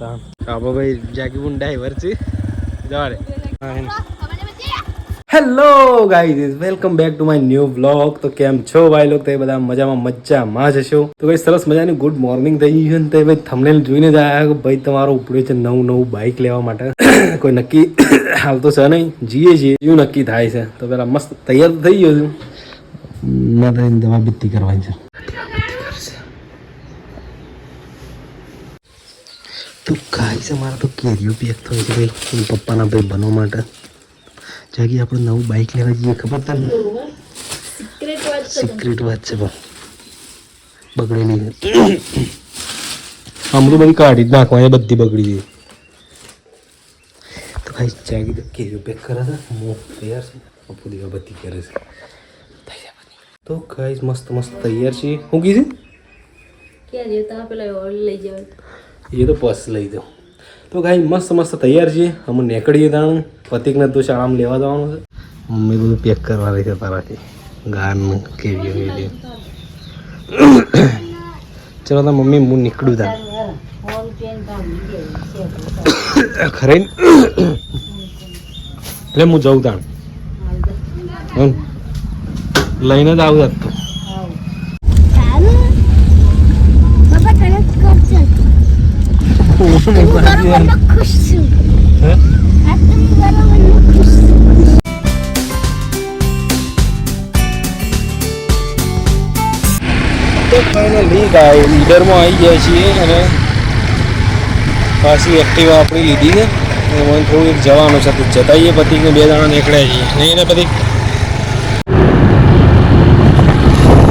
ભાઈ જાગી પણ ડ્રાઈવર છે જવાડે. Hello guys, welcome back to my new vlog. તો કેમ છો ભાઈ લોકો? તે બધા મજામાં જ હશો. તો ભાઈ સરસ મજાની ગુડ મોર્નિંગ થઈ ગઈ છે. ભાઈ થંબનેલ જોઈને જ આવ્યા કે ભાઈ તમારો ઉપડ્યો છે નવું બાઇક લેવા માટે. કોઈ નક્કી હાલ તો છે નહીં, જીએ છીએ એવું નક્કી થાય છે. તો પેલા મસ્ત તૈયાર થઈ ગયો છું. મારે દવા બીતી કરવાની છે. તો ખાઈ છે મારે તો કેરીઓ પેક થયું છે ભાઈ પપ્પાના ભાઈ બનવા માટે. જાગી આપણે નવું બાઇક લેવા જઈએ, ખબર તને? સિક્રેટ વાત છે પણ બગડેલી આમ તો બધી કાઢી જ નાખવાની, બધી બગડી ગઈ. તો ખાઈ જાગી તો કેરીઓ પેક કરે છે. હું તૈયાર છે, પપ્પુ દીવા બધી કરે છે. તો ખાઈ મસ્ત તૈયાર છીએ. હું કીધું એ તો બસ લઈ જાઓ. તો ગાઈ મસ્ત તૈયાર છીએ. અમે નીકળીએ તાણ પતિકને તો શાળામાં લેવા જવાનું છે. મમ્મી બધું પેક કરવા રહી છે તારાથી ગાન કેવી. ચલો તો મમ્મી હું નીકળું તાણ ખરે એટલે હું જઉં તાણ લઈને જ આવું તો. તો ફાઇનલી ગાય લીડરમાં આવી ગયા છીએ અને પાછી એક્ટિવા આપણી લીધી છે. મને થોડું જવાનું છે તો જતાઈએ. પતિકને 2 જણા નીકળ્યા છીએ નહીં ને પતિક?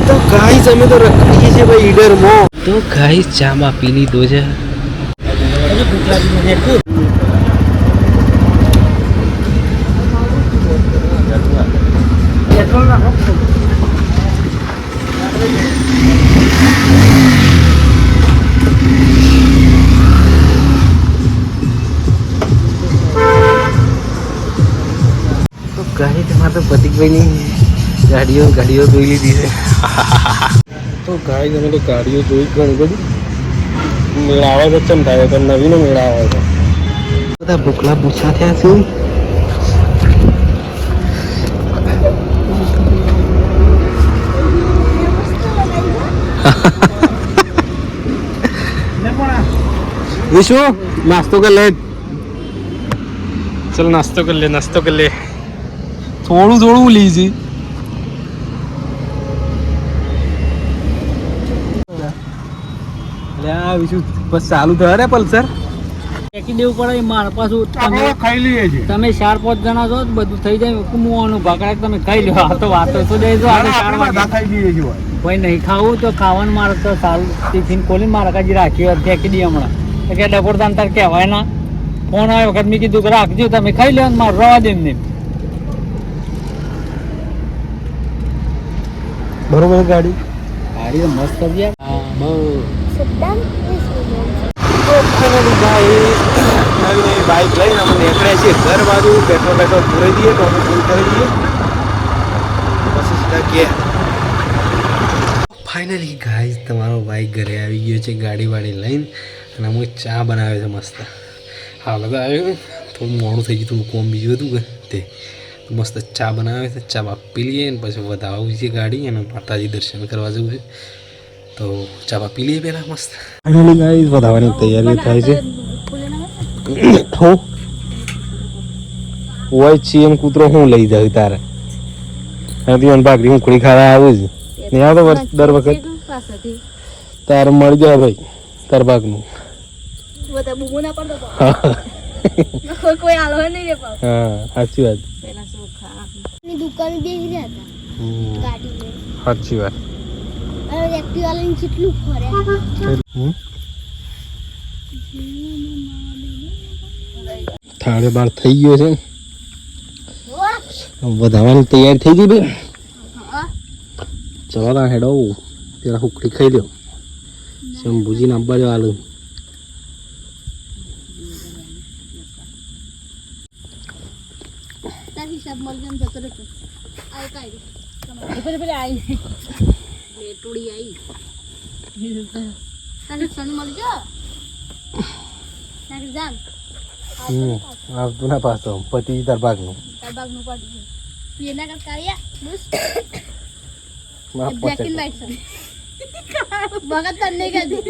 તો ગાઈસ અમે તો રખડીએ છીએ ભાઈ ઈડરમાં. તો ગાઈસ ચામાં પી લીધો છે. તો ગાઈ તમારે તો પતિકભાઈની ગાડીઓ જોઈ લીધી છે. તો ગાઈ તમે તો ગાડીઓ જોઈ ઘણી બધી મેળા આવે છે. ચમ થાય તો નવીનો મેળા આવે છે. બધા ભૂખલા પૂછા થયા છે. વિશુ નાસ્તો કર લે. ચલ નાસ્તો કર લે. થોડું લીજી. બસ ચાલુ થયો રે પલ્સર. ફેંકી દેવું પડે મારા પાછું. ખાઈ લઈએ છીએ તમે 4-5 જણા છો બધું થઈ જાય. કુમવાનું ભાગડા તમે ખાઈ લો. આ તો વાતો તો દેજો. કોઈ નહીં ખાવું તો ખાવાનું. મારે તો સારું ટિફિન ખોલીને મારા કાજી રાખી ફેંકી દઈએ હમણાં. તો કે ડબોરદાન તાર કહેવાય ના. ફોન આવ્યો વખત મેં કીધું કે રાખજો તમે ખાઈ લો. મારે રવા દે એમને. બરોબર ગાડી તો મસ્ત છે. નવી બાઇક લઈને અમે નીકળ્યા છીએ ઘર બાજુ. પેટ્રોલ પૂરાઈ દઈએ તો અમે ફૂલ કરી દઈએ પછી સીધા ગયા. ફાઇનલી ગાઈસ તમારો બાઇક ઘરે આવી ગયો છે ગાડી લઈને. અને અમે ચા બનાવે છે મસ્ત. હાલ તો આવ્યો થોડું મોડું થઈ ગયું, થોડું કોમ બીજું હતું કે તે મસ્ત ચા બનાવે છે. ચા પી લઈએ ને પછી વધાવવી છે ગાડી અને માતાજી દર્શન કરવા જવું છે. તો ચા પી લઈએ પહેલાં મસ્ત. ફાઇનલી ગાઈસ વધાવવાની તૈયારી થાય છે. હોય છીએ એમ કૂતરો હું લઈ જાઉં તારે ભાગરી ઉખડી ખાવા આવું જ નહીં આવતો દર વખત. તારે મળી જાય ભાઈ તાર ભાગનું. હા સાચી વાત. સાચી વાત. થાળે બાર થઈ ગયો છે. વધારવાની તૈયારી થઈ ગઈ ભાઈ. ચલો તા હેડો પેલા ઉખડી ખાઈ લ્યો. શંભુજીને આપવા જો આલુ. આવતું ના પાછો પતિ તાર ભાગનું માફ બ્લેક એન્ડ વ્હાઈટ બગત તને કદી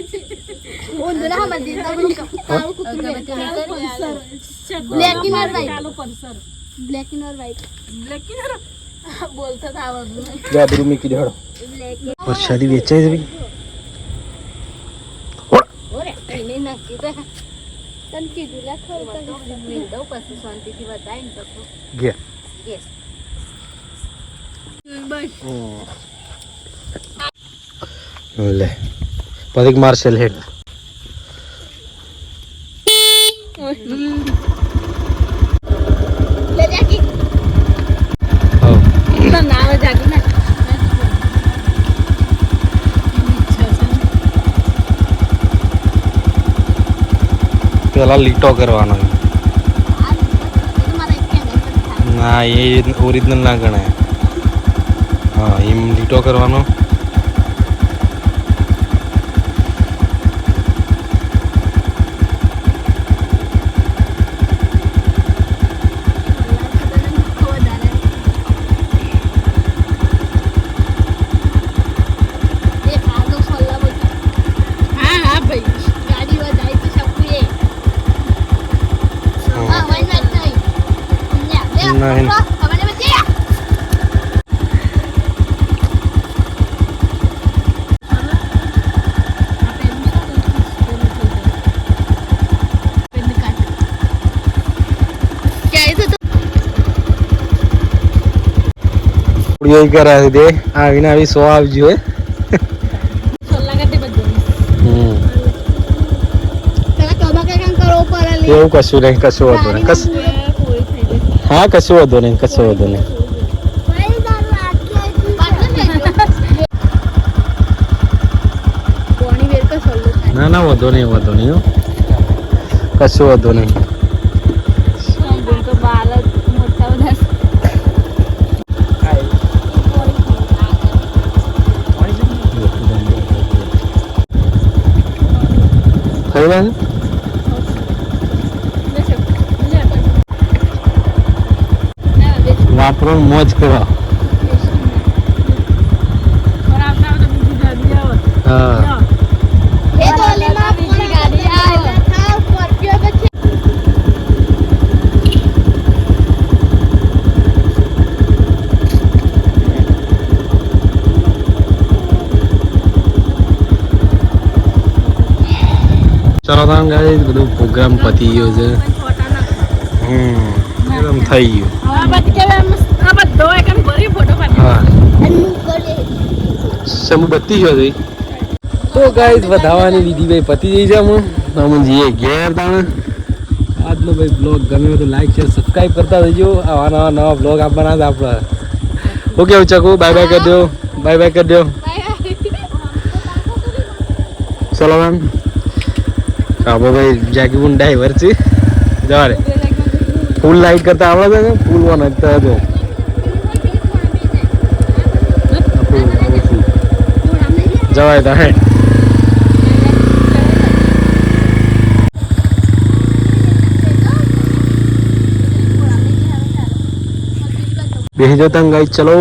ઓંદરા મધી બ્લેક એન્ડ વ્હાઈટ બોલતા હતા ગાબરું મીકી દેડો પ્રસાદી વેચાય છે ભાઈ ઓરે એને નક્કી તો તન કીધું લા ખર તો વિંડો પછી શાંતિથી બતાય ને તો ગયા યસ લે પતિક માર્શલ હેડ લે જાકી હા ના ના જાકી ના પેલા લીટો કરવાનો ના એ ઓરિજિનલ ના ગણાય હા એમ લીટો કરવાનો નહીં પૂરી કરાવી દે આવીને આવી સો આવજો હે એવું કશું નહીં કશું વાંધો નહીં હા કશું વાંધો નહીં કશું વાંધો નહીં ના ના વાંધો નહીં વાંધો નહીં હો. કશું વાંધો નહીં થઈ ગયા વાપરો મોજ કરો હા ચલો તાન ગાઈસ બધું પ્રોગ્રામ પતી ગયો છે એકદમ થઈ ગયું હા સમૂહ બત્તી ગયો છે તો ગાઈસ વધાવાની વિધિ ભાઈ પતી જઈ છે અમે જઈએ ઘેર તાણે આજનો ભાઈ બ્લોગ ગમે તો લાઈક શેર સબસ્ક્રાઈબ કરતા રહેજો આવા નવા બ્લોગ આપવાના જ આપણે ઓકે ચકુ બાય બાય કરી દો બાય બાય કરી દો ચલો મેમ કાબો ભાઈ જાગી પણ ડ્રાઈવર છે જવારે ફૂલ લાઈટ કરતા આવડે છે ને ફૂલ વન હતા તો જવાય તા હે બેસી જતા ગાઈસ ચલો